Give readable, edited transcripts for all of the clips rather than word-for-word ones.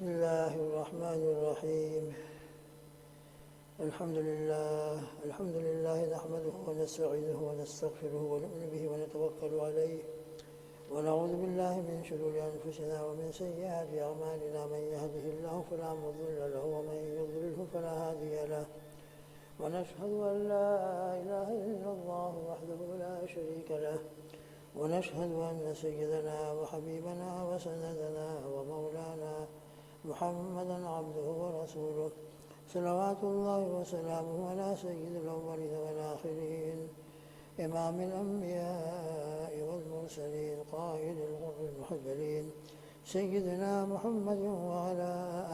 بسم الله الرحمن الرحيم. الحمد لله نحمده ونستعينه ونستغفره ونؤمن به ونتوكل عليه ونعوذ بالله من شرور أنفسنا ومن سيئات أعمالنا. من يهده الله فلا مضل له ومن يضلله فلا هادي له. ونشهد أن لا إله إلا الله وحده لا شريك له. ونشهد أن سيدنا وحبيبنا وسندنا ومولانا محمدا عبده ورسوله صلوات الله وسلامه على سيد الأولين والآخرين إمام الأنبياء والمرسلين قائد الغر المحجلين سيدنا محمد وعلى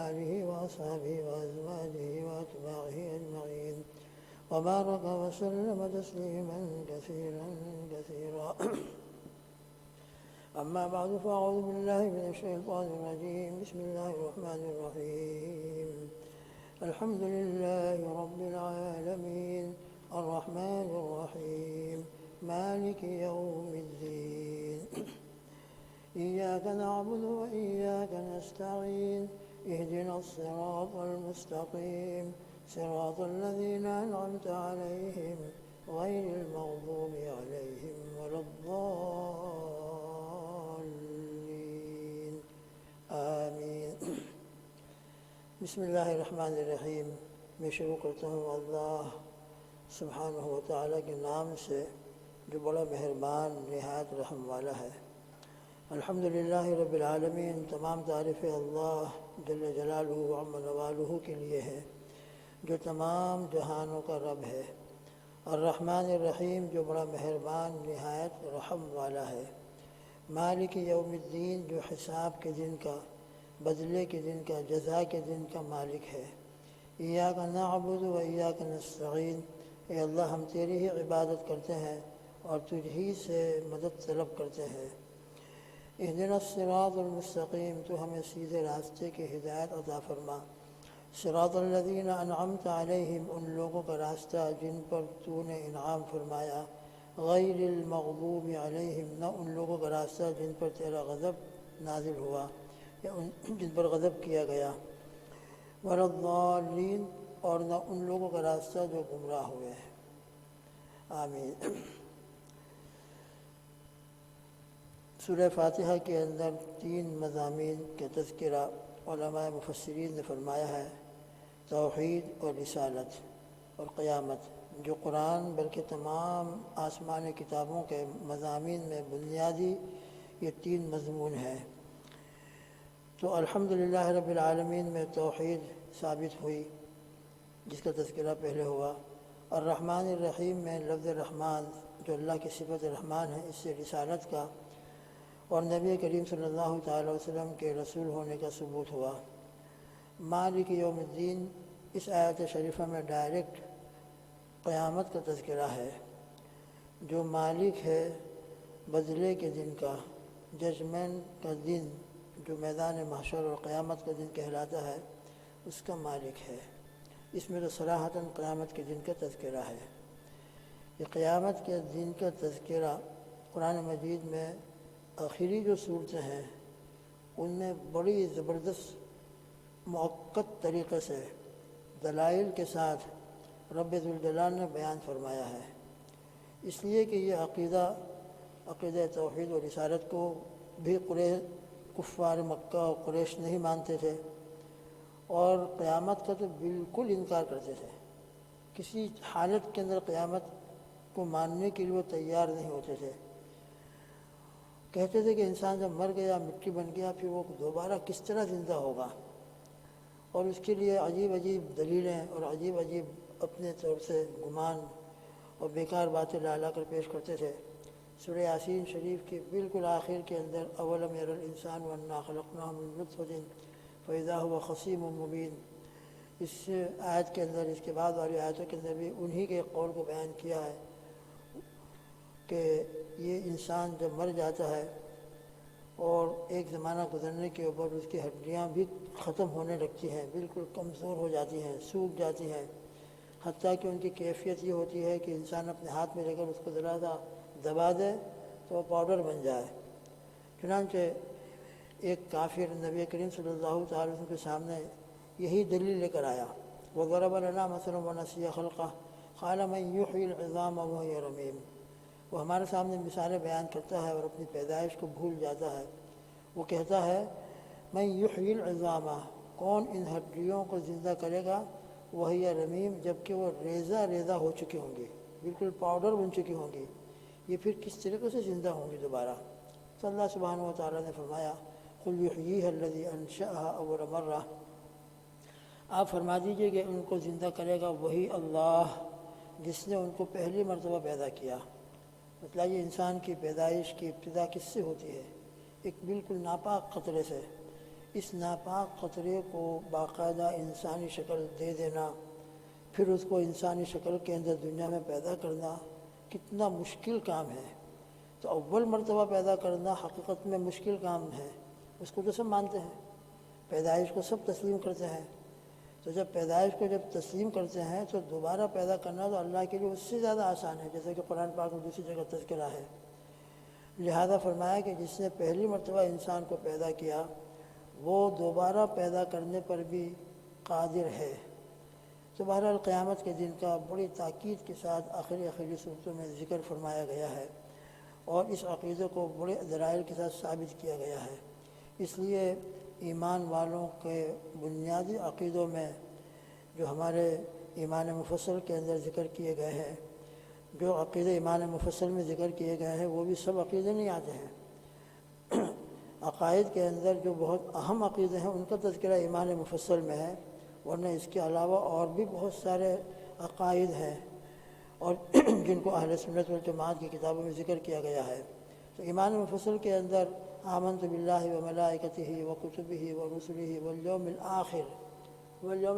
آله وأصحابه وأزواجه وأتباعه أجمعين وبارك وسلم تسليما كثيرا أما بعد فأعوذ بالله من الشيطان الرجيم. بسم الله الرحمن الرحيم. الحمد لله رب العالمين الرحمن الرحيم مالك يوم الدين. إياك نعبد وإياك نستعين. اهدنا الصراط المستقيم صراط الذين أنعمت عليهم غير المغضوب عليهم ولا الضالين آمین. بسم اللہ الرحمن الرحیم. میں شروع کرتا ہوں اللہ سبحانہ و تعالیٰ کے نام سے جو بڑا مہربان نہایت رحم والا ہے. الحمدللہ رب العالمین. تمام تعریف اللہ جل جلالہ و عم نوالہ کے لیے ہے جو تمام جہانوں کا رب ہے. الرحمن الرحیم جو بڑا مہربان نہایت رحم والا ہے. مالک یوم الدین جو حساب کے دن کا، بدلے کے دن کا، جزا کے دن کا مالک ہے. ایاک نعبد و ایاک نستعین. اے اللہ ہم تیری ہی عبادت کرتے ہیں اور تجھ ہی سے مدد طلب کرتے ہیں. اہدنا الصراط المستقیم. تو ہمیں سیدھے راستے کی ہدایت عطا فرما. صراط الذین انعمت علیہم. ان لوگوں کا راستہ جن پر تو نے انعام فرمایا. غیر المغضوب علیہم. نہ ان لوگوں کا راستہ جن پر تیرا غضب نازل ہوا یا جن پر غضب کیا گیا. ولا الضالین. اور نہ ان لوگوں کا راستہ جو گمراہ ہوئے ہیں. آمین. سورہ فاتحہ کے اندر 3 مضامین کے تذکرہ علماء مفسرین نے فرمایا ہے. توحید اور رسالت اور قیامت، جو قرآن بلکہ تمام آسمانی کتابوں کے مضامین میں بنیادی یہ 3 مضمون ہیں. تو الحمدللہ رب العالمین میں توحید ثابت ہوئی جس کا تذکرہ پہلے ہوا. الرحمن الرحیم میں لفظ رحمان جو اللہ کی صفت رحمان ہے اس سے رسالت کا اور نبی کریم صلی اللہ تعالی وسلم کے رسول ہونے کا ثبوت ہوا. مالک یوم الدین اس آیت شریفہ میں ڈائریکٹ قیامت کا تذکرہ ہے. جو مالک ہے بدلے کے دن کا، ججمنٹ کا دن جو میدان محشر اور قیامت کا دن کہلاتا ہے اس کا مالک ہے. اس میں تو صراحتاً قیامت کے دن کا تذکرہ ہے. یہ قیامت کے دن کا تذکرہ قرآن مجید میں آخری جو صورتیں ہیں ان میں بڑی زبردست مؤکد طریقے سے دلائل کے ساتھ رب ذوالجلال نے بیان فرمایا ہے. اس لیے کہ یہ عقیدہ توحید و رسالت کو بھی کفار مکہ و قریش نہیں مانتے تھے اور قیامت کا تو بالکل انکار کرتے تھے. کسی حالت کے اندر قیامت کو ماننے کے لیے وہ تیار نہیں ہوتے تھے. کہتے تھے کہ انسان جب مر گیا، مٹی بن گیا، پھر وہ دوبارہ کس طرح زندہ ہوگا. اور اس کے لیے عجیب عجیب دلیلیں اور عجیب عجیب اپنے طور سے گمان اور بیکار باتیں لا کر پیش کرتے تھے. سورہ یاسین شریف کے بالکل آخر کے اندر اولم یر الانسان انا خلقناہ من نطفۃ فاذا هو خصیم مبین، اس آیت کے اندر، اس کے بعد والی آیتوں کے اندر بھی انہی کے قول کو بیان کیا ہے کہ یہ انسان جب مر جاتا ہے اور ایک زمانہ گزرنے کے اوپر اس کی ہڈیاں بھی ختم ہونے لگتی ہیں، بالکل کمزور ہو جاتی ہیں، سوکھ جاتی ہیں، حتیٰ کہ ان کی کیفیت یہ ہوتی ہے کہ انسان اپنے ہاتھ میں لے کر اس کو ذرا سا دبا دے تو وہ پاؤڈر بن جائے. چنانچہ ایک کافر نبی کریم صلی اللہ تعالی وسلم کے سامنے یہی دلیل لے کر آیا، وضرب لنا مثلا ونسی خلقہ قال من یحیی العظام وہی رمیم۔ وہ ہمارے سامنے مثالیں بیان کرتا ہے اور اپنی پیدائش کو بھول جاتا ہے۔ وہ کہتا ہے من یحیی العظام، کون ان ہڈیوں کو زندہ کرے گا، وہی رمیم، جبکہ وہ ریزہ ریزہ ہو چکی ہوں گی، بالکل پاؤڈر بن چکی ہوں گی، یہ پھر کس طریقے سے زندہ ہوں گی دوبارہ؟ تو اللہ سبحانہ و تعالیٰ نے فرمایا قل یحییہا الذی انشأہا اول مرہ، آپ فرما دیجئے کہ ان کو زندہ کرے گا وہی اللہ جس نے ان کو پہلی مرتبہ پیدا کیا۔ مطلب یہ انسان کی پیدائش کی ابتدا کس سے ہوتی ہے؟ ایک بالکل ناپاک قطرے سے۔ اس ناپاک قطرے کو باقاعدہ انسانی شکل دے دینا، پھر اس کو انسانی شکل کے اندر دنیا میں پیدا کرنا کتنا مشکل کام ہے۔ تو اول مرتبہ پیدا کرنا حقیقت میں مشکل کام ہے، اس کو تو سب مانتے ہیں، پیدائش کو سب تسلیم کرتے ہیں۔ تو جب پیدائش کو جب تسلیم کرتے ہیں تو دوبارہ پیدا کرنا تو اللہ کے لیے اس سے زیادہ آسان ہے، جیسے کہ قرآن پاک میں دوسری جگہ تذکرہ ہے۔ لہذا فرمایا کہ جس نے پہلی مرتبہ انسان کو پیدا کیا وہ دوبارہ پیدا کرنے پر بھی قادر ہے۔ تو بہرحال قیامت کے دن کا بڑی تاکید کے ساتھ آخری صورتوں میں ذکر فرمایا گیا ہے، اور اس عقیدے کو بڑے دلائل کے ساتھ ثابت کیا گیا ہے۔ اس لیے ایمان والوں کے بنیادی عقیدوں میں جو ہمارے ایمان مفصل کے اندر ذکر کیے گئے ہیں، جو عقیدے ایمان مفصل میں ذکر کیے گئے ہیں وہ بھی سب عقیدے نہیں آتے ہیں۔ عقائد کے اندر جو بہت اہم عقیدے ہیں ان کا تذکرہ ایمان مفصل میں ہے، ورنہ اس کے علاوہ اور بھی بہت سارے عقائد ہیں اور جن کو اہل سنت والجماعت کی کتابوں میں ذکر کیا گیا ہے۔ تو ایمان مفصل کے اندر آمنت باللہ وملائکتہ وکتبہ ورسلہ والیوم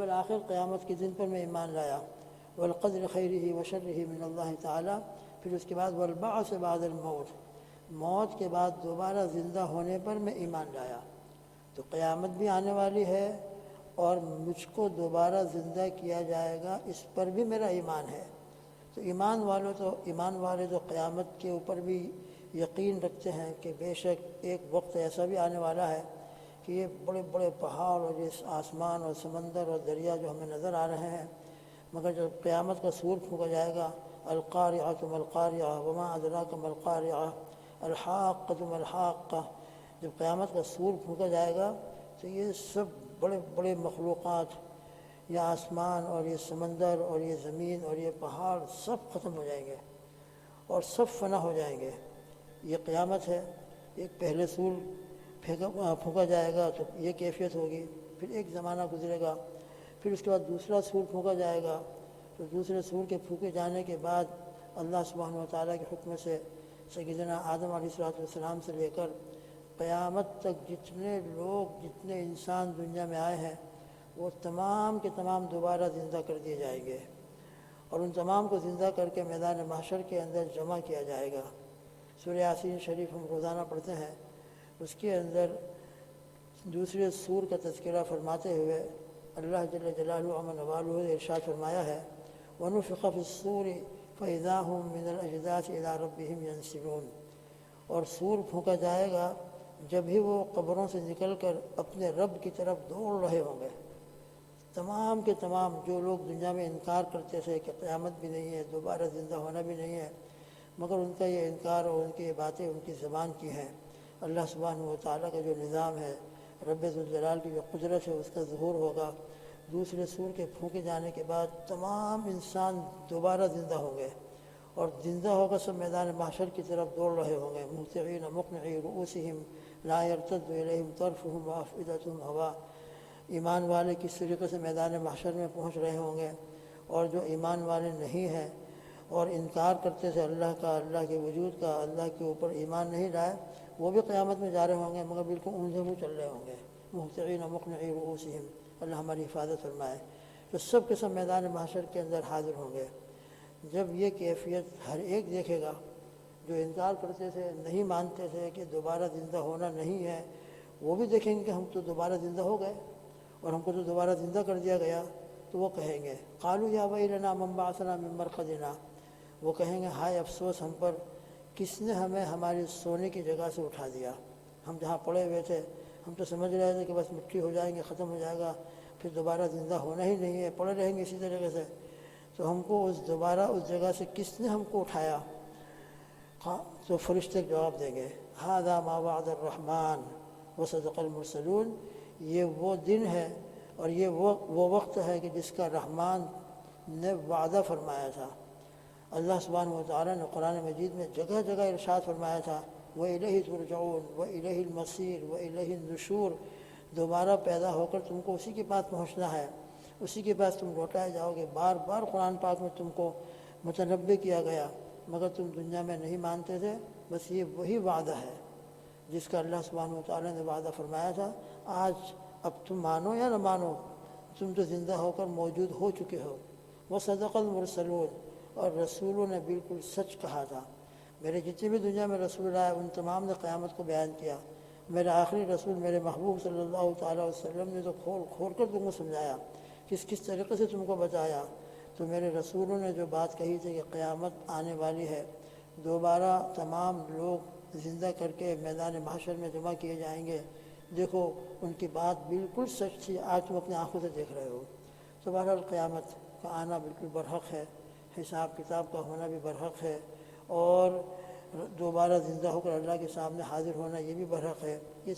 الآخر، قیامت کے دن پر میں ایمان لایا، والقدر خیرہ وشرہ من اللہ تعالی، پھر اس کے بعد والبعث بعد الموت، موت کے بعد دوبارہ زندہ ہونے پر میں ایمان لایا۔ تو قیامت بھی آنے والی ہے اور مجھ کو دوبارہ زندہ کیا جائے گا، اس پر بھی میرا ایمان ہے۔ تو ایمان والے تو قیامت کے اوپر بھی یقین رکھتے ہیں کہ بے شک ایک وقت ایسا بھی آنے والا ہے کہ یہ بڑے بڑے پہاڑ اور یہ آسمان اور سمندر اور دریا جو ہمیں نظر آ رہے ہیں، مگر جب قیامت کا سور پھونکا جائے گا، القارعۃ ما القارعۃ وما ادراک ما القارعۃ الحاقۃ ما الحاقۃ، جب قیامت کا سور پھونکا جائے گا تو یہ سب بڑے بڑے مخلوقات، یہ آسمان اور یہ سمندر اور یہ زمین اور یہ پہاڑ سب ختم ہو جائیں گے اور سب فنا ہو جائیں گے۔ یہ قیامت ہے۔ ایک پہلے سور پھونکا جائے گا تو یہ کیفیت ہوگی، پھر ایک زمانہ گزرے گا، پھر اس کے بعد دوسرا سور پھونکا جائے گا، تو دوسرے سور کے پھونکے جانے کے بعد اللہ سبحانہ و تعالیٰ کے حکم سے سیدنا آدم علیہ السلام سے لے کر قیامت تک جتنے لوگ جتنے انسان دنیا میں آئے ہیں وہ تمام کے تمام دوبارہ زندہ کر دیے جائیں گے، اور ان تمام کو زندہ کر کے میدان محشر کے اندر جمع کیا جائے گا۔ سورہ یاسین شریف ہم روزانہ پڑھتے ہیں، اس کے اندر دوسرے سور کا تذکرہ فرماتے ہوئے اللہ جل جلالہ عظم نوالہ نے ارشاد فرمایا ہے وَنُفِخَ فِي الصُّورِ فَإِذَا هُم مِّنَ الْأَجْدَاثِ إِلَىٰ رَبِّهِمْ يَنسِلُونَ، اور سور پھونکا جائے گا جب ہی وہ قبروں سے نکل کر اپنے رب کی طرف دوڑ رہے ہوں گے۔ تمام کے تمام جو لوگ دنیا میں انکار کرتے تھے کہ قیامت بھی نہیں ہے، دوبارہ زندہ ہونا بھی نہیں ہے، مگر ان کا یہ انکار اور ان کی یہ باتیں ان کی زبان کی ہیں، اللہ سبحانہ و تعالیٰ کا جو نظام ہے، رب ذوالجلال کی جو قدرت ہے اس کا ظہور ہوگا۔ دوسرے سور کے پھونکے جانے کے بعد تمام انسان دوبارہ زندہ ہوں گے، اور زندہ ہوگا سب میدان محشر کی طرف دوڑ رہے ہوں گے، مہطعین مقنعی رؤوسہم لا یرتد الیہم طرفہم وافئدتہم ہوا۔ ایمان والے کس طریقے سے میدان محشر میں پہنچ رہے ہوں گے، اور جو ایمان والے نہیں ہیں اور انکار کرتے تھے اللہ کا، اللہ کے وجود کا، اللہ کے اوپر ایمان نہیں لائے، وہ بھی قیامت میں جا رہے ہوں گے مگر بالکل اونھے منہ چل رہے ہوں گے، مہطعین مقنعی رؤوسہم، اللہ ہماری حفاظت فرمائے۔ تو سب کے سب میدان محشر کے اندر حاضر ہوں گے۔ جب یہ کیفیت ہر ایک دیکھے گا، جو انکار کرتے تھے، نہیں مانتے تھے کہ دوبارہ زندہ ہونا نہیں ہے، وہ بھی دیکھیں گے کہ ہم تو دوبارہ زندہ ہو گئے اور ہم کو تو دوبارہ زندہ کر دیا گیا، تو وہ کہیں گے قالوا یا ویلنا من بعثنا من مرقدنا، وہ کہیں گے ہائے افسوس ہم پر، کس نے ہمیں ہماری سونے کی جگہ سے اٹھا دیا، ہم جہاں پڑے ہوئے تھے ہم تو سمجھ رہے تھے کہ بس مٹی ہو جائیں گے، ختم ہو جائے گا، پھر دوبارہ زندہ ہونا ہی نہیں ہے، پڑے رہیں گے اسی طریقے سے۔ تو ہم کو دوبارہ اس جگہ سے کس نے ہم کو اٹھایا؟ تو فرشتے جواب دیں گے، ھذا ما وعد الرحمن وصدق المرسلون، یہ وہ دن ہے اور یہ وہ وقت ہے کہ جس کا رحمان نے وعدہ فرمایا تھا۔ اللہ سبحانہ و تعالیٰ نے قرآن مجید میں جگہ جگہ ارشاد فرمایا تھا، وَإِلَيْهِ تُرْجَعُونَ وَإِلَيْهِ الْمَصِيرُ وَإِلَيْهِ النُّشُورُ، دوبارہ پیدا ہو کر تم کو اسی کے پاس پہنچنا ہے، اسی کے پاس تم لوٹائے جاؤ گے۔ بار بار قرآن پاک میں تم کو متنبہ کیا گیا، مگر تم دنیا میں نہیں مانتے تھے۔ بس یہ وہی وعدہ ہے جس کا اللہ سبحانہ و تعالیٰ نے وعدہ فرمایا تھا۔ آج اب تم مانو یا نہ مانو، تم تو زندہ ہو کر موجود ہو چکے ہو۔ وصدق المرسلون، اور رسولوں نے بالکل سچ کہا تھا۔ میرے جتنے بھی دنیا میں رسول آئے ان تمام نے قیامت کو بیان کیا۔ میرا آخری رسول میرے محبوب صلی اللہ تعالیٰ علیہ وسلم نے تو کھول کر تم کو سمجھایا، کس طریقے سے تم کو بتایا۔ تو میرے رسولوں نے جو بات کہی تھی کہ قیامت آنے والی ہے، دوبارہ تمام لوگ زندہ کر کے میدان محشر میں جمع کیے جائیں گے، دیکھو ان کی بات بالکل سچ تھی، آج تم اپنی آنکھوں سے دیکھ رہے ہو۔ تو بہرحال قیامت کا آنا بالکل برحق ہے، حساب کتاب کا ہونا بھی برحق ہے، اور دوبارہ زندہ ہو کر اللہ کے سامنے حاضر ہونا یہ بھی برحق ہے۔ یہ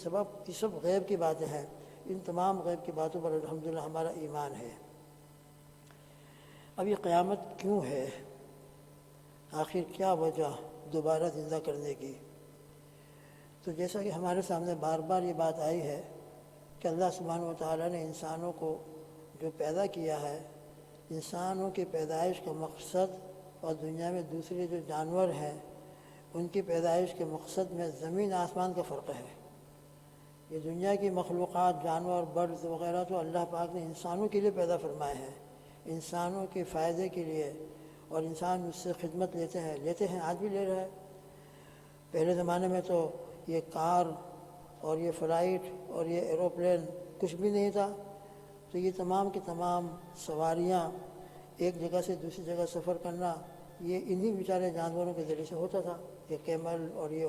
سب غیب کی باتیں ہیں، ان تمام غیب کی باتوں پر الحمدللہ ہمارا ایمان ہے۔ اب یہ قیامت کیوں ہے؟ آخر کیا وجہ دوبارہ زندہ کرنے کی؟ تو جیسا کہ ہمارے سامنے بار بار یہ بات آئی ہے کہ اللہ سبحانہ و تعالیٰ نے انسانوں کو جو پیدا کیا ہے، انسانوں کی پیدائش کا مقصد اور دنیا میں دوسرے جو جانور ہیں ان کی پیدائش کے مقصد میں زمین آسمان کا فرق ہے۔ یہ دنیا کی مخلوقات، جانور، برڈز وغیرہ تو اللہ پاک نے انسانوں کے لیے پیدا فرمائے ہیں، انسانوں کے فائدے کے لیے، اور انسان اس سے خدمت لیتے ہیں، آج بھی لے رہے ہیں۔ پہلے زمانے میں تو یہ کار اور یہ فلائٹ اور یہ ایروپلین کچھ بھی نہیں تھا، تو یہ تمام کی تمام سواریاں، ایک جگہ سے دوسری جگہ سفر کرنا، یہ انہی بیچارے جانوروں کے ذریعے سے ہوتا تھا۔ یہ کیمل اور یہ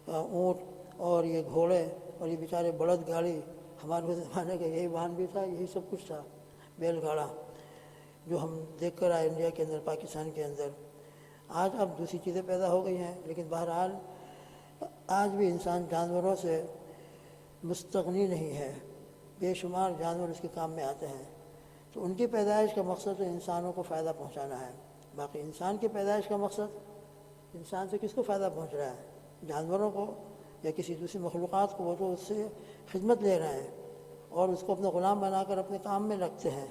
اونٹ اور یہ گھوڑے اور یہ بیچارے بلد گاڑی، ہمارے زمانے کا یہی واہن بھی تھا، یہی سب کچھ تھا، بیل گاڑا جو ہم دیکھ کر آئے انڈیا کے اندر، پاکستان کے اندر۔ آج اب دوسری چیزیں پیدا ہو گئی ہیں، لیکن بہرحال آج بھی انسان جانوروں سے مستغنی نہیں ہے، بے شمار جانور اس کے کام میں آتے ہیں۔ تو ان کی پیدائش کا مقصد تو انسانوں کو فائدہ پہنچانا ہے۔ باقی انسان کی پیدائش کا مقصد، انسان سے کس کو فائدہ پہنچ رہا ہے؟ جانوروں کو یا کسی دوسری مخلوقات کو، وہ تو اس سے خدمت لے رہے ہیں اور اس کو اپنا غلام بنا کر اپنے کام میں لگتے ہیں۔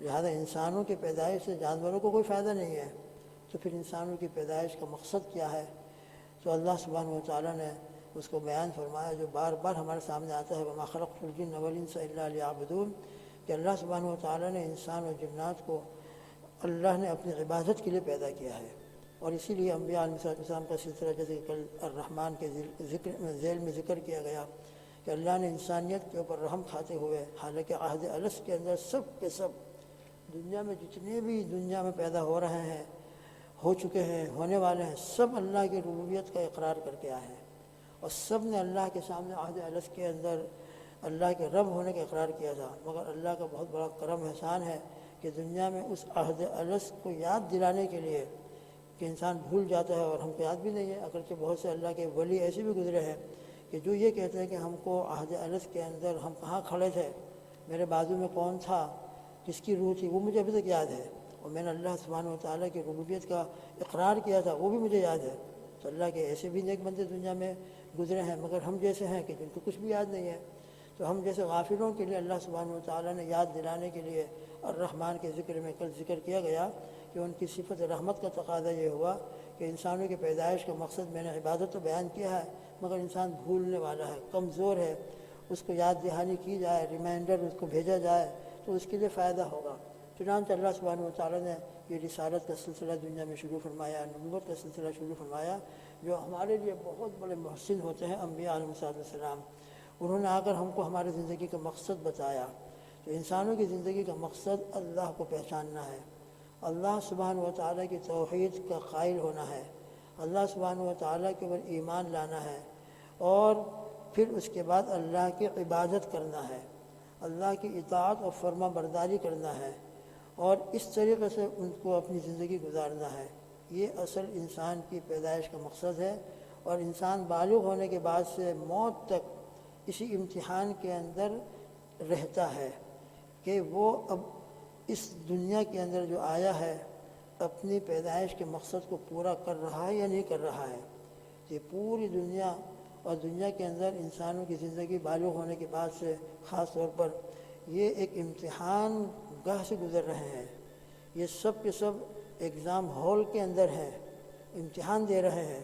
لہذا انسانوں کی پیدائش سے جانوروں کو کوئی فائدہ نہیں ہے، تو پھر انسانوں کی پیدائش کا مقصد کیا ہے؟ تو اللہ سبحانہ و تعالیٰ نے اس کو بیان فرمایا، جو بار بار ہمارے سامنے آتا ہے، وَمَا خَلَقْتُ الْجِنَّ وَالْإِنسَ إِلَّا لِيَعْبُدُونَ، کہ اللہ سبحانہ و تعالیٰ نے انسان اور جنات کو اللہ نے اپنی عبادت کے لیے پیدا کیا ہے۔ اور اسی لیے انبیاء علیہ السلام کا سلسلہ، جیسے کہ کل الرحمن کے ذیل میں ذکر کیا گیا کہ اللہ نے انسانیت کے اوپر رحم کھاتے ہوئے، حالانکہ عہد الست کے اندر سب کے سب دنیا میں جتنے بھی دنیا میں پیدا ہو رہے ہیں، ہو چکے ہیں، ہونے والے ہیں، سب اللہ کی ربوبیت کا اقرار کر کے آئے ہیں، اور سب نے اللہ کے سامنے عہد الست کے اندر اللہ کے رب ہونے کا اقرار کیا تھا۔ مگر اللہ کا بہت بڑا کرم احسان ہے کہ دنیا میں اس عہد الست کو یاد دلانے کے لیے کہ انسان بھول جاتا ہے، اور ہم کو یاد بھی نہیں ہے، اگرچہ بہت سے اللہ کے ولی ایسے بھی گزرے ہیں کہ جو یہ کہتے ہیں کہ ہم کو عہد الست کے اندر ہم کہاں کھڑے تھے، میرے بازو میں کون تھا، کس کی روح تھی، وہ مجھے ابھی تک یاد ہے، اور میں نے اللہ سبحانہ و تعالیٰ کی ربوبیت کا اقرار کیا تھا، وہ بھی مجھے یاد ہے۔ تو اللہ کے ایسے بھی نیک بندے دنیا میں گزرے ہیں، مگر ہم جیسے ہیں کہ جن کو کچھ بھی یاد نہیں ہے۔ تو ہم جیسے غافلوں کے لیے اللہ سبحانہ و تعالیٰ نے یاد دلانے کے لیے الرحمن کے ذکر میں کل ذکر کیا گیا کہ ان کی صفت رحمت کا تقاضا یہ ہوا کہ انسانوں کی پیدائش کا مقصد میں نے عبادت تو بیان کیا ہے، مگر انسان بھولنے والا ہے، کمزور ہے، اس کو یاد دہانی کی جائے، ریمائنڈر اس کو بھیجا جائے تو اس کے لیے فائدہ ہوگا۔ چنانچہ اللہ سبحانہ و تعالیٰ نے یہ رسالت کا سلسلہ دنیا میں شروع فرمایا، نبوت کا سلسلہ شروع فرمایا، جو ہمارے لیے بہت بڑے محسن ہوتے ہیں انبیاء علیہ السلام۔ انہوں نے آ کر ہم کو ہماری زندگی کا مقصد بتایا۔ تو انسانوں کی زندگی کا مقصد اللہ کو پہچاننا ہے، اللہ سبحانہ و تعالیٰ کی توحید کا قائل ہونا ہے، اللہ سبحانہ و تعالیٰ کے اوپر ایمان لانا ہے، اور پھر اس کے بعد اللہ کی عبادت کرنا ہے، اللہ کی اطاعت اور فرما برداری کرنا ہے، اور اس طریقے سے ان کو اپنی زندگی گزارنا ہے۔ یہ اصل انسان کی پیدائش کا مقصد ہے، اور انسان بالغ ہونے کے بعد سے موت تک اسی امتحان کے اندر رہتا ہے کہ وہ اب اس دنیا کے اندر جو آیا ہے اپنی پیدائش کے مقصد کو پورا کر رہا ہے یا نہیں کر رہا ہے۔ یہ پوری دنیا اور دنیا کے اندر انسانوں کی زندگی بالغ ہونے کے بعد سے خاص طور پر یہ ایک امتحان گاہ سے گزر رہے ہیں۔ یہ سب کے سب ایگزام ہال کے اندر ہیں، امتحان دے رہے ہیں۔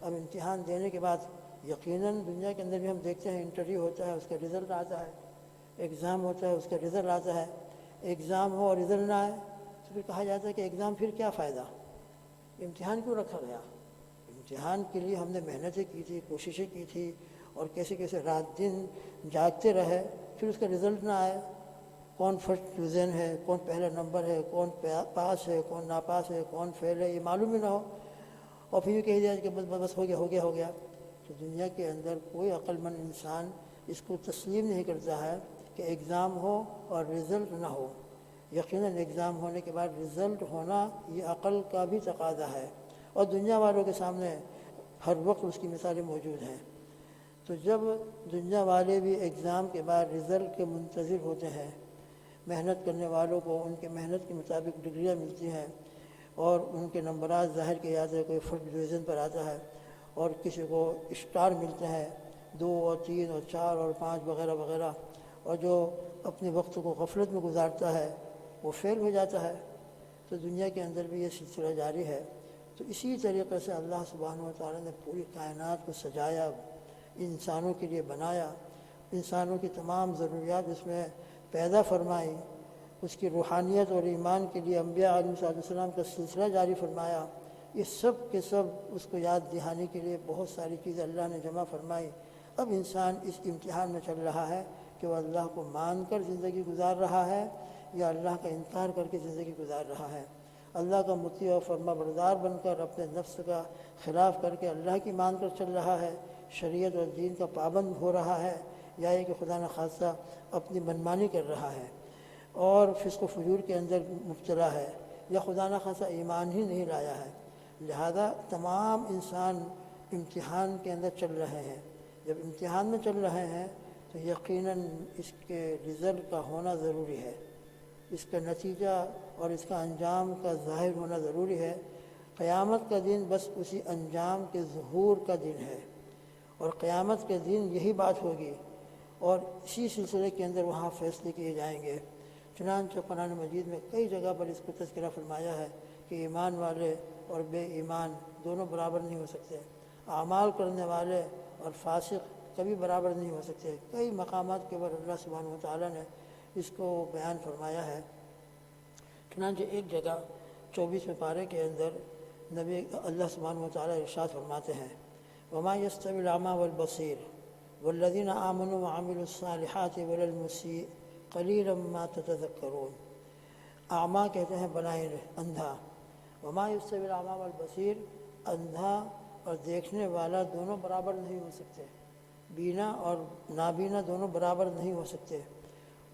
اب امتحان دینے کے بعد یقیناً دنیا کے اندر بھی ہم دیکھتے ہیں انٹرویو ہوتا ہے، اس کا رزلٹ آتا ہے، ایگزام ہوتا ہے، اس کا رزلٹ آتا ہے۔ ایگزام ہو اور رزلٹ نہ آئے تو پھر کہا جاتا ہے کہ ایگزام پھر کیا فائدہ، امتحان کیوں رکھا گیا؟ امتحان کے لیے ہم نے محنتیں کی تھی، کوششیں کی تھی، اور کیسے کیسے رات دن جاگتے رہے، پھر اس کا رزلٹ نہ آئے، کون فرسٹ ڈویژن ہے، کون پہلا نمبر ہے، کون پاس ہے، کون ناپاس ہے، کون فیل ہے، یہ معلوم ہی نہ ہو، اور پھر یہ کہہ دیا کہ بس ہو گیا۔ تو دنیا کے اندر کوئی عقل مند انسان اس کو تسلیم نہیں کرتا ہے کہ ایگزام ہو اور رزلٹ نہ ہو۔ یقیناً ایگزام ہونے کے بعد رزلٹ ہونا یہ عقل کا بھی تقاضا ہے، اور دنیا والوں کے سامنے ہر وقت اس کی مثالیں موجود ہیں۔ تو جب دنیا والے بھی ایگزام کے بعد رزلٹ کے منتظر ہوتے ہیں، محنت کرنے والوں کو ان کے محنت کے مطابق ڈگریاں ملتی ہیں، اور ان کے نمبرات ظاہر کیے جاتے ہیں، کوئی فرسٹ ڈویژن پر آتا ہے اور کسی کو اسٹار ملتے ہیں 2 اور 3 اور 4 اور 5 وغیرہ وغیرہ، اور جو اپنے وقت کو غفلت میں گزارتا ہے وہ فیل ہو جاتا ہے۔ تو دنیا کے اندر بھی یہ سلسلہ جاری ہے۔ تو اسی طریقے سے اللہ سبحانہ و تعالیٰ نے پوری کائنات کو سجایا، انسانوں کے لیے بنایا، انسانوں کی تمام ضروریات اس میں پیدا فرمائی، اس کی روحانیت اور ایمان کے لیے انبیاء علیہ السلام کا سلسلہ جاری فرمایا۔ یہ سب کے سب اس کو یاد دہانی کے لیے بہت ساری چیزیں اللہ نے جمع فرمائی۔ اب انسان اس امتحان میں چل رہا ہے کہ وہ اللہ کو مان کر زندگی گزار رہا ہے یا اللہ کا انکار کر کے زندگی گزار رہا ہے، اللہ کا مطیع و فرما بردار بن کر اپنے نفس کا خلاف کر کے اللہ کی مان کر چل رہا ہے، شریعت اور دین کا پابند ہو رہا ہے، یا یہ کہ خدا نخواستہ اپنی منمانی کر رہا ہے اور فسق و فجور کے اندر مبتلا ہے، یا خدا نخواستہ ایمان ہی نہیں لایا ہے۔ لہذا تمام انسان امتحان کے اندر چل رہے ہیں۔ جب امتحان میں چل رہے ہیں تو یقیناً اس کے رزلٹ کا ہونا ضروری ہے، اس کا نتیجہ اور اس کا انجام کا ظاہر ہونا ضروری ہے۔ قیامت کا دن بس اسی انجام کے ظہور کا دن ہے، اور قیامت کے دن یہی بات ہوگی، اور اسی سلسلے کے اندر وہاں فیصلے کیے جائیں گے۔ چنانچہ قرآن مجید میں کئی جگہ پر اس کو تذکرہ فرمایا ہے کہ ایمان والے اور بے ایمان دونوں برابر نہیں ہو سکتے، اعمال کرنے والے اور فاسق کبھی برابر نہیں ہو سکتے۔ کئی مقامات کے اوپر اللہ سبحانہ و تعالیٰ نے اس کو بیان فرمایا ہے۔ چنانچہ ایک جگہ 24ویں پارے کے اندر نبی اللہ سبحانہ و تعالیٰ ارشاد فرماتے ہیں وَمَا يَسْتَوِي الْأَعْمَى وَالْبَصِيرُ وَالَّذِينَ آمَنُوا وَعَمِلُوا الصَّالِحَاتِ وَلَا الْمُسِيءُ قَلِيلًا مَا تَتَذَكَّرُونَ۔ اعمیٰ کہتے ہیں بلائنڈ، اندھا۔ وَمَا يَسْتَوِي الْأَعْمَى وَالْبَصِيرُ، اندھا اور دیکھنے والا دونوں برابر نہیں ہو سکتے، بینا اور نابینا دونوں برابر نہیں ہو سکتے۔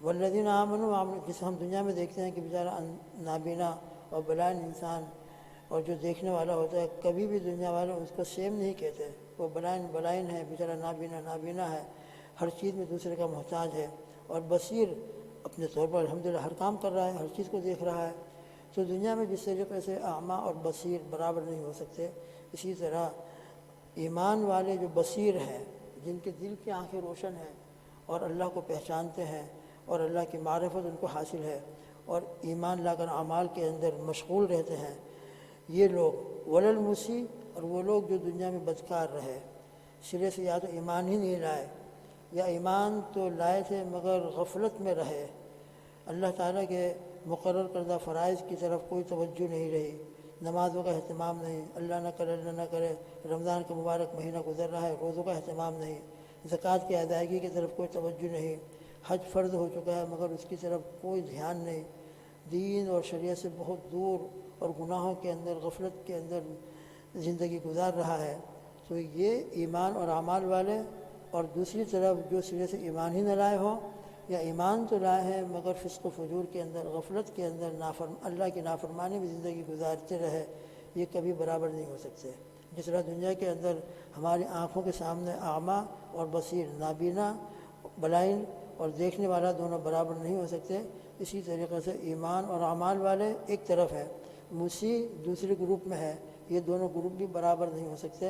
والذین آمنوا، جسے ہم دنیا میں دیکھتے ہیں کہ بیچارہ نابینا اور بلائنڈ انسان اور جو دیکھنے والا ہوتا ہے، کبھی بھی دنیا والے اس کو سیم نہیں کہتے، وہ بلائنڈ ہے، بیچارہ نابینا ہے، ہر چیز میں دوسرے کا محتاج ہے، اور بصیر اپنے طور پر الحمدللہ ہر کام کر رہا ہے، ہر چیز کو دیکھ رہا ہے۔ تو دنیا میں جس طریقے سے اعمیٰ اور بصیر برابر نہیں ہو سکتے، اسی طرح ایمان والے جو بصیر ہیں، جن کے دل کی آنکھیں روشن ہیں اور اللہ کو پہچانتے ہیں اور اللہ کی معرفت ان کو حاصل ہے اور ایمان لا کر اعمال کے اندر مشغول رہتے ہیں، یہ لوگ ولا المسیء، اور وہ لوگ جو دنیا میں بدکار رہے، سرے سے یا تو ایمان ہی نہیں لائے یا ایمان تو لائے تھے مگر غفلت میں رہے، اللہ تعالیٰ کے مقرر کردہ فرائض کی طرف کوئی توجہ نہیں رہی، نمازوں کا اہتمام نہیں، اللہ نہ کرے رمضان کا مبارک مہینہ گزر رہا ہے، روزوں کا اہتمام نہیں، زکوٰۃ کی ادائیگی کی طرف کوئی توجہ نہیں، حج فرض ہو چکا ہے مگر اس کی طرف کوئی دھیان نہیں، دین اور شریعت سے بہت دور اور گناہوں کے اندر، غفلت کے اندر زندگی گزار رہا ہے۔ تو یہ ایمان اور اعمال والے اور دوسری طرف جو سرے سے ایمان ہی نہ لائے ہوں یا ایمان تو لائے ہیں مگر فسق و فجور کے اندر، غفلت کے اندر، اللہ کی نافرمانی میں زندگی گزارتے رہے، یہ کبھی برابر نہیں ہو سکتے۔ جس طرح دنیا کے اندر ہماری آنکھوں کے سامنے اعمیٰ اور بصیر، نابینا بلائنڈ اور دیکھنے والا دونوں برابر نہیں ہو سکتے، اسی طریقے سے ایمان اور اعمال والے ایک طرف ہے، مسیح دوسرے گروپ میں ہے، یہ دونوں گروپ بھی برابر نہیں ہو سکتے۔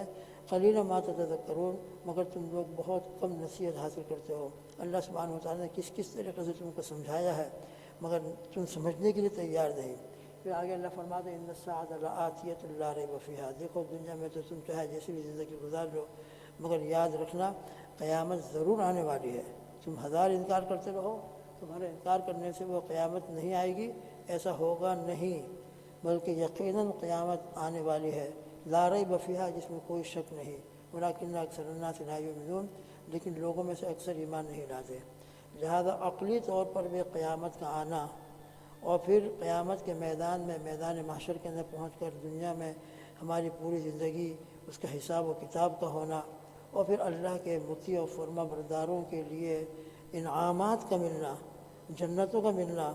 قلیلا ما تتذکرون، مگر تم لوگ بہت کم نصیحت حاصل کرتے ہو۔ اللہ سبحانہ وتعالیٰ نے کس کس طریقے سے تم کو سمجھایا ہے مگر تم سمجھنے کے لیے تیار نہیں۔ پھر آگے اللہ فرماتے ہیں ان الساعۃ لآتیۃ لا ریب فیہا، دیکھو دنیا میں تو تم چاہے جیسی بھی زندگی گزار لو مگر یاد رکھنا قیامت ضرور آنے والی ہے۔ تم ہزار انکار کرتے رہو، تمہارے انکار کرنے سے وہ قیامت نہیں آئے گی، ایسا ہوگا نہیں، بلکہ یقیناً قیامت آنے والی ہے، لا ریب فیہا، جس میں کوئی شک نہیں، ولکن اکثر الناس لا یؤمنون، لیکن لوگوں میں سے اکثر ایمان نہیں لاتے۔ لہذا عقلی طور پر بھی قیامت کا آنا اور پھر قیامت کے میدان میں، میدان محشر کے اندر پہنچ کر دنیا میں ہماری پوری زندگی اس کا حساب و کتاب کا ہونا، اور پھر اللہ کے مطیع و فرما برداروں کے لیے انعامات کا ملنا، جنتوں کا ملنا،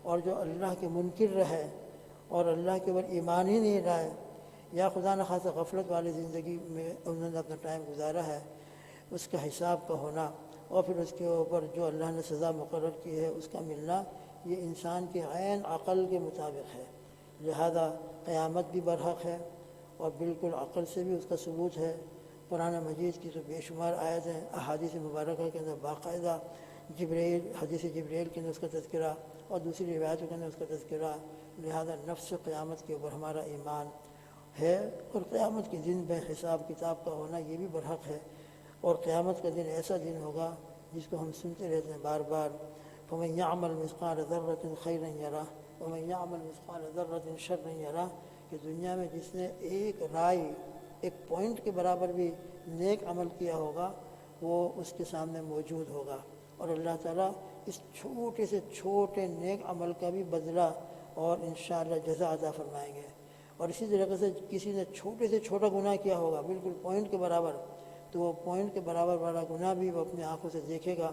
اور جو اللہ کے منکر رہے اور اللہ کے اوپر ایمان ہی نہیں لائے یا خدا نخواستہ غفلت والی زندگی میں انہوں نے اپنا ٹائم گزارا ہے، اس کا حساب کا ہونا، اور پھر اس کے اوپر جو اللہ نے سزا مقرر کی ہے اس کا ملنا، یہ انسان کی عین عقل کے مطابق ہے۔ لہذا قیامت بھی برحق ہے اور بالکل عقل سے بھی اس کا ثبوت ہے۔ قرآن مجید کی تو بے شمار آیتیں، احادیث مبارکہ کے اندر باقاعدہ حدیث جبریل کے اندر اس کا تذکرہ اور دوسری روایتوں کے اندر اس کا تذکرہ، لہذا نفس قیامت کے اوپر ہمارا ایمان ہے، اور قیامت کے دن بے حساب کتاب کا ہونا یہ بھی برحق ہے۔ اور قیامت کا دن ایسا دن ہوگا جس کو ہم سنتے رہتے ہیں بار بار، فَمَن يَعْمَلْ مِثْقَالَ ذَرَّةٍ خَيْرًا يَرَهُ وَمَن يَعْمَلْ مِثْقَالَ ذَرَّةٍ شَرًّا يَرَهُ، کہ دنیا میں جس نے ایک رائی، ایک پوائنٹ کے برابر بھی نیک عمل کیا ہوگا وہ اس کے سامنے موجود ہوگا، اور اللہ تعالیٰ اس چھوٹے سے چھوٹے نیک عمل کا بھی بدلہ اور انشاءاللہ جزا عطا فرمائیں گے۔ اور اسی طریقے سے کسی نے چھوٹے سے چھوٹا گناہ کیا ہوگا بالکل پوائنٹ کے برابر، تو وہ پوائنٹ کے برابر والا گناہ بھی وہ اپنی آنکھوں سے دیکھے گا۔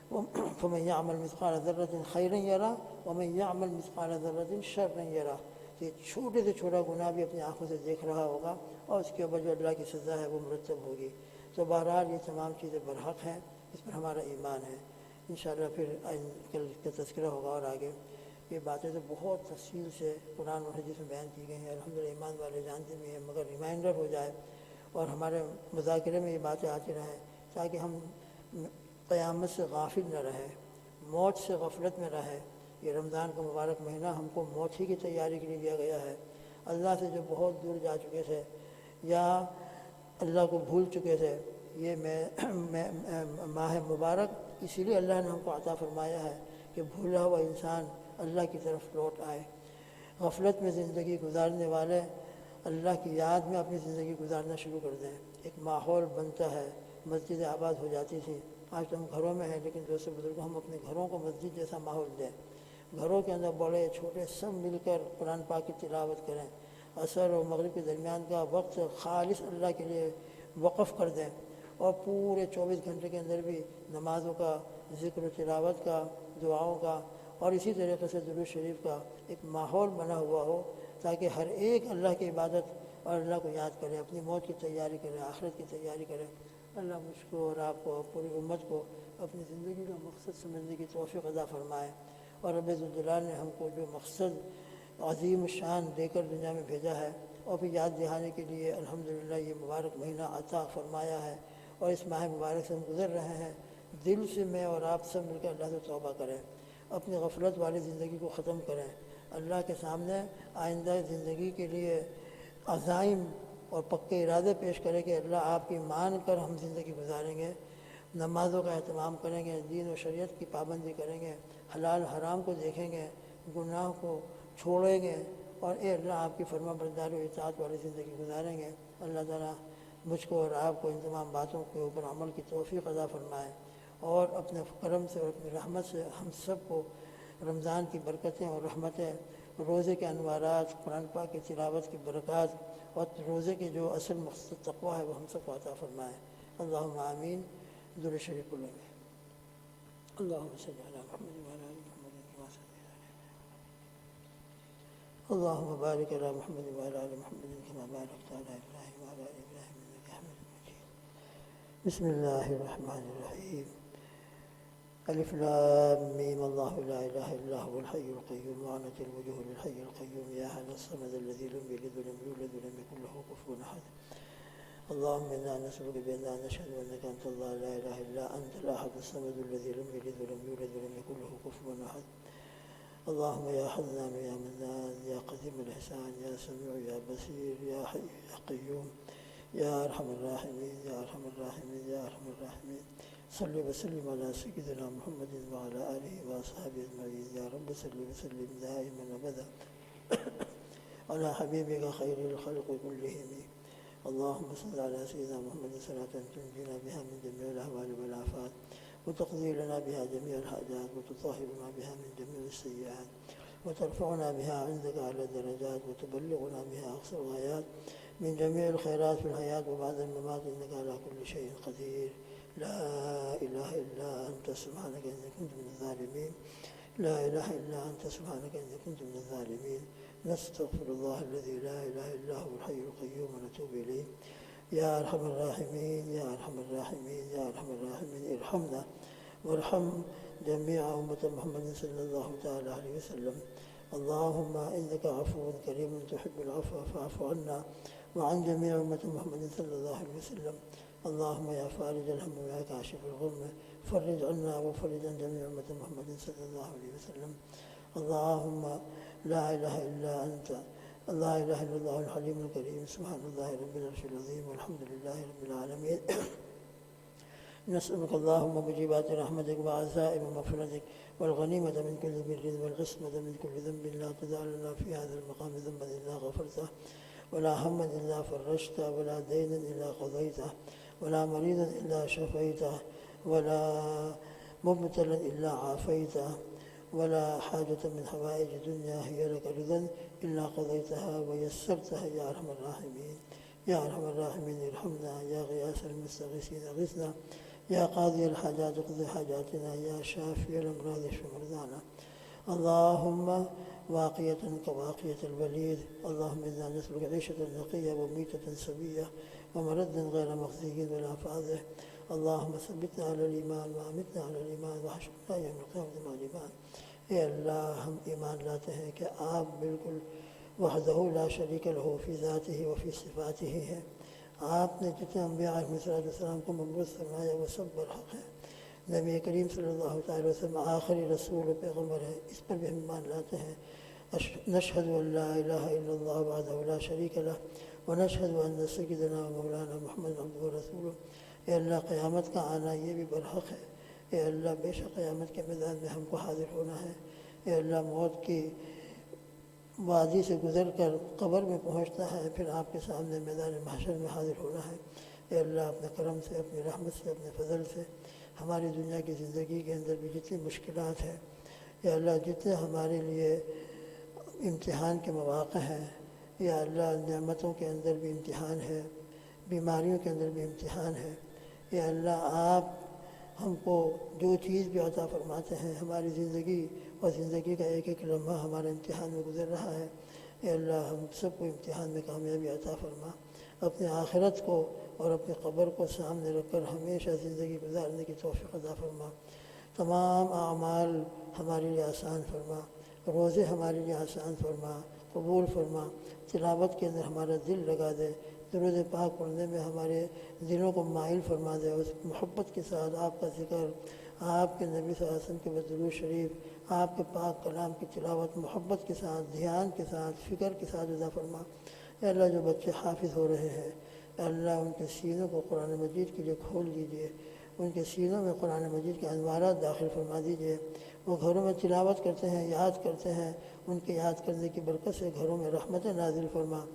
فَمَن يَعْمَلْ مِثْقَالَ ذَرَّةٍ خَيْرًا يَرَهُ وَمَن يَعْمَلْ مِثْقَالَ ذَرَّةٍ شَرًّا يَرَهُ، یہ چھوٹے سے چھوٹا گناہ بھی اپنی آنکھوں سے دیکھ رہا ہوگا اور اس کے اوپر جو اللہ کی سزا ہے وہ مرتب ہوگی۔ تو بہرحال یہ تمام چیزیں برحق ہیں، اس پر ہمارا ایمان ہے۔ انشاءاللہ پھر کل کا تذکرہ ہوگا، اور آگے یہ باتیں تو بہت تفصیل سے قرآن اور حدیث میں بیان کی گئی ہیں، الحمدللہ ایمان والے جانتے بھی ہیں، مگر ریمائنڈر ہو جائے اور ہمارے مذاکرے میں یہ باتیں آتی رہیں تاکہ ہم قیامت سے غافل نہ رہے، موت سے غفلت میں رہے۔ یہ رمضان کا مبارک مہینہ ہم کو موت ہی کی تیاری کے لیے دیا گیا ہے۔ اللہ سے جو بہت دور جا چکے تھے یا اللہ کو بھول چکے تھے، یہ ماہ مبارک اسی لیے اللہ نے ہم کو عطا فرمایا ہے کہ بھولا ہوا انسان اللہ کی طرف لوٹ آئے۔ غفلت میں زندگی گزارنے والے اللہ کی یاد میں اپنی زندگی گزارنا شروع کر دیں، ایک ماحول بنتا ہے، مسجد آباد ہو جاتی تھی، آج تو ہم گھروں میں ہیں، لیکن دوستوں بزرگوں ہم اپنے گھروں کو مسجد جیسا ماحول دیں، گھروں کے اندر بڑے چھوٹے سب مل کر قرآن پاک کی تلاوت کریں، عصر اور مغرب کے درمیان کا وقت خالص اللہ کے لیے وقف کر دیں، اور پورے 24 گھنٹے کے اندر بھی نمازوں کا، ذکر و تلاوت کا، دعاؤں کا، اور اسی طریقے سے درود شریف کا ایک ماحول بنا ہوا ہو تاکہ ہر ایک اللہ کی عبادت اور اللہ کو یاد کرے، اپنی موت کی تیاری کرے، آخرت کی تیاری کرے۔ اللہ مجھ کو اور آپ کو، پوری امت کو اپنی زندگی کا مقصد سمجھنے کی توفیق عطا فرمائے، اور رب ذوالجلال نے ہم کو جو مقصد عظیم الشان دے کر دنیا میں بھیجا ہے اور پھر یاد دہانے کے لیے الحمدللہ یہ مبارک مہینہ عطا فرمایا ہے، اور اس ماہ مبارک سے ہم گزر رہے ہیں، دل سے میں اور آپ سب مل کر اللہ سے توبہ کریں، اپنی غفلت والی زندگی کو ختم کریں، اللہ کے سامنے آئندہ زندگی کے لیے عزائم اور پکے ارادے پیش کریں کہ اللہ آپ کی مان کر ہم زندگی گزاریں گے، نمازوں کا اہتمام کریں گے، دین و شریعت کی پابندی کریں گے، حلال حرام کو دیکھیں گے، گناہ کو چھوڑیں گے، اور اے اللہ آپ کی فرما برداری و اطاعت والی زندگی گزاریں گے۔ اللہ تعالیٰ مجھ کو اور آپ کو ان تمام باتوں کے اوپر عمل کی توفیق عطا فرمائے، اور اپنے کرم سے اور اپنی رحمت سے ہم سب کو رمضان کی برکتیں اور رحمتیں، روزے کے انوارات، قرآن پاک کی تلاوت کی برکات اور روزے کے جو اصل مقصد تقویٰ ہے وہ ہم سب کو عطا فرمائے۔ اللہم آمین۔ درود شریف پڑھیں گے۔ اللہم صلی علی محمد وعلی آل محمد کما صلیت علی اللہم بارک علی محمد وعلی آل محمد کما بارکت علی ابراہیم وعلی آل ابراہیم انک حمید مجید۔ بسم اللہ الرحمن الرحیم۔ الف لام میم اللہ لا الہ الا هو الحی القیوم وعنت الوجوہ للحی القیوم یا احد الصمد الذی لم یلد ولم یولد ولم یکن له کفوا احد۔ اللهم إنا نسألك بأننا نشهد أنك أنت الله لا إله إلا أنت الأحد الصمد الذي لم يلد ولم يولد ولم يكن له كفوا أحد۔ اللهم يا حنان يا منان يا قديم الإحسان يا سميع يا بصير يا حي يا قيوم يا أرحم الراحمين يا أرحم الراحمين يا أرحم الراحمين، صل وسلم على سيدنا محمد وعلى آله وأصحابه أجمعين۔ يا رب صل وسلم دائما أبدا على حبيبك خير الخلق كلهم۔ اللهم صل على سيدنا محمد صلاة تنجينا بها من جميع الأهوال والآفات وتقضي لنا بها جميع الحاجات وتطهرنا بها من جميع السيئات وترفعنا بها عندك على الدرجات وتبلغنا بها أقصى الغايات من جميع الخيرات في الحياة وبعد الممات، إنك على كل شيء قدير۔ لا إله إلا أنت سبحانك إني كنت من الظالمين، لا إله إلا أنت سبحانك إني كنت من الظالمين۔ نستغفر الله الذي لا إله إلا هو الحي القيوم ونتوب إليه۔ يا أرحم الراحمين يا أرحم الراحمين يا أرحم الراحمين، ارحمنا وارحم جميع أمة محمد صلى الله تعالى عليه وسلم۔ اللهم إنك عفو كريم تحب العفو فاعف عنا وعن جميع أمة محمد صلى الله عليه وسلم۔ اللهم يا فارج الهم ويا كاشف الغم فرج عنا وفرج عن جميع أمة محمد صلى الله عليه وسلم۔ اللهم لا إله إلا أنت، لا إله إلا الله الحليم الكريم، سبحان الله رب العرش العظيم والحمد لله رب العالمين۔ نسألك اللهم مجيبات رحمتك وعزائم مغفرتك والغنيمة من كل بر والعصمة من كل ذنب، لا تدع لنا في هذا المقام ذنبا إلا غفرته ولا هما إلا فرجته ولا دينا إلا قضيته ولا مريضا إلا شفيته ولا مبتلا إلا عافيته ولا حاجة من حوائج الدنيا هي لك رضا إلا قضيتها ويسرتها يا أرحم الراحمين يا أرحم الراحمين، ارحمنا يا غياث المستغيثين اغثنا يا قاضي الحاجات اقضي حاجاتنا يا شافي الأمراض اشف مرضانا۔ اللهم واقية كواقية البليد، اللهم إنا نسألك عيشة نقية وميتة سوية ومردا غير مخزي ولا فاضح۔ اللهم ثبتنا على الإيمان وأمتنا على الإيمان وحشرنا يوم القيامة مع الإيمان۔ اے اللہ ہم ایمان لاتے ہیں کہ آپ بالکل وحدہ لا شریک لہ فی ذاتہ و فی صفاتہ ہے۔ آپ نے جتنے انبیاء علیہ السلام کو مبعوث فرمایا وہ سب برحق ہے۔ نبی کریم صلی اللہ تعالی وسلم آخری رسول و پیغمبر ہے، اس پر بھی ہم ایمان لاتے ہیں۔ نشہد ان لا الہ الا اللہ وحدہ لا شریک لہ ونشہد ان سیدنا و مولانا محمد عبدہ ورسولہ۔ اے اللہ قیامت کا آنا یہ بھی برحق ہے۔ اے اللہ بے شک قیامت کے میدان میں ہم کو حاضر ہونا ہے۔ اے اللہ موت کی وادی سے گزر کر قبر میں پہنچتا ہے، پھر آپ کے سامنے میدان محشر میں حاضر ہونا ہے۔ اے اللہ اپنے کرم سے، اپنی رحمت سے، اپنے فضل سے ہماری دنیا کی زندگی کے اندر بھی جتنی مشکلات ہیں، اے اللہ جتنے ہمارے لیے امتحان کے مواقع ہیں، یا اللہ نعمتوں کے اندر بھی امتحان ہے، بیماریوں کے اندر بھی امتحان ہے۔ اے اللہ آپ ہم کو جو چیز بھی عطا فرماتے ہیں، ہماری زندگی اور زندگی کا ایک ایک لمحہ ہمارے امتحان میں گزر رہا ہے۔ اے اللہ ہم سب کو امتحان میں کامیابی عطا فرما، اپنے آخرت کو اور اپنے قبر کو سامنے رکھ کر ہمیشہ زندگی گزارنے کی توفیق عطا فرما۔ تمام اعمال ہمارے لیے آسان فرما، روزے ہمارے لیے آسان فرما، قبول فرما، تلاوت کے اندر ہمارا دل لگا دے، درود پاک پڑھنے میں ہمارے دلوں کو مائل فرما دے، اس محبت کے ساتھ آپ کا ذکر، آپ کے نبی صلی اللہ علیہ وسلم کے درود شریف، آپ کے پاک کلام کی تلاوت محبت کے ساتھ، دھیان کے ساتھ، فکر کے ساتھ عطا فرما۔ اے اللہ جو بچے حافظ ہو رہے ہیں، اے اللہ ان کے سینوں کو قرآن مجید کے لیے کھول دیجیے، ان کے سینوں میں قرآن مجید کے انوارات داخل فرما دیجیے۔ وہ گھروں میں تلاوت کرتے ہیں، یاد کرتے ہیں، ان کے یاد کرنے کی برکت سے گھروں میں رحمت نازل فرما۔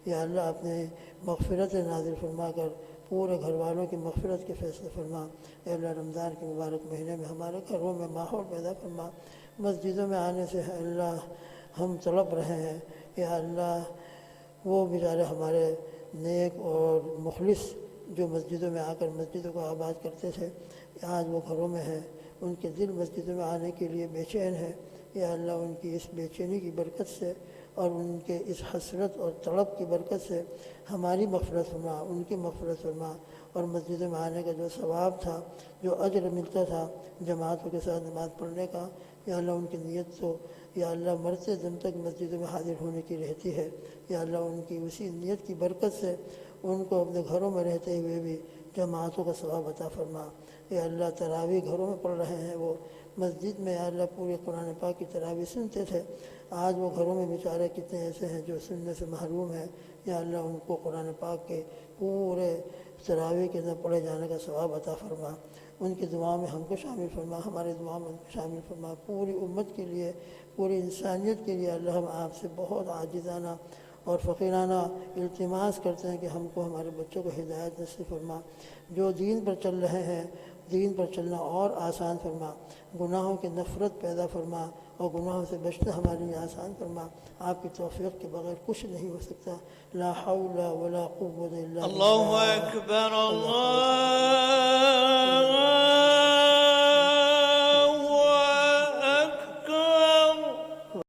یا اللہ اپنے مغفرت نازل فرما کر پورے گھر والوں کی مغفرت کے فیصلے فرما۔ اے اللہ رمضان کے مبارک مہینے میں ہمارے گھروں میں ماحول پیدا فرما۔ مسجدوں میں آنے سے اے اللہ ہم طلب رہے ہیں، یا اللہ وہ بیچارے ہمارے نیک اور مخلص جو مسجدوں میں آ کر مسجدوں کو آباد کرتے تھے آج وہ گھروں میں ہیں، ان کے دل مسجدوں میں آنے کے لیے بے چین ہے۔ یا اللہ ان کی اس بے چینی کی برکت سے اور ان کے اس حسرت اور طلب کی برکت سے ہماری مغفرت فرما، ان کی مغفرت فرما، اور مسجدوں میں آنے کا جو ثواب تھا، جو اجر ملتا تھا جماعتوں کے ساتھ نماز پڑھنے کا، یا اللہ ان کی نیت تو یا اللہ مرتے دم تک مسجدوں میں حاضر ہونے کی رہتی ہے۔ یا اللہ ان کی اسی نیت کی برکت سے ان کو اپنے گھروں میں رہتے ہوئے بھی جماعتوں کا ثواب عطا فرما۔ یا اللہ تراویح گھروں میں پڑھ رہے ہیں، وہ مسجد میں یا اللہ پورے قرآن پاک کی تراویح سنتے تھے، آج وہ گھروں میں بیچارے کتنے ایسے ہیں جو سننے سے محروم ہیں۔ یا اللہ ان کو قرآن پاک کے پورے تراویح کے اندر پڑھے جانے کا ثواب عطا فرما، ان کی دعا میں ہم کو شامل فرما، ہمارے دعا میں ان کو شامل فرما، پوری امت کے لیے، پوری انسانیت کے لیے اللہ ہم آپ سے بہت عاجزانہ اور فقیرانہ التماس کرتے ہیں کہ ہم کو ہمارے بچوں کو ہدایت نصیب فرما، جو دین پر چل رہے ہیں دین پر چلنا اور آسان فرما، گناہوں کی نفرت پیدا فرما اور گناہوں سے بچنا ہمارے لیے آسان فرما۔ آپ کی توفیق کے بغیر کچھ نہیں ہو سکتا۔ لا حول ولا قوة الا باللہ۔ اللہ اکبر، اللہ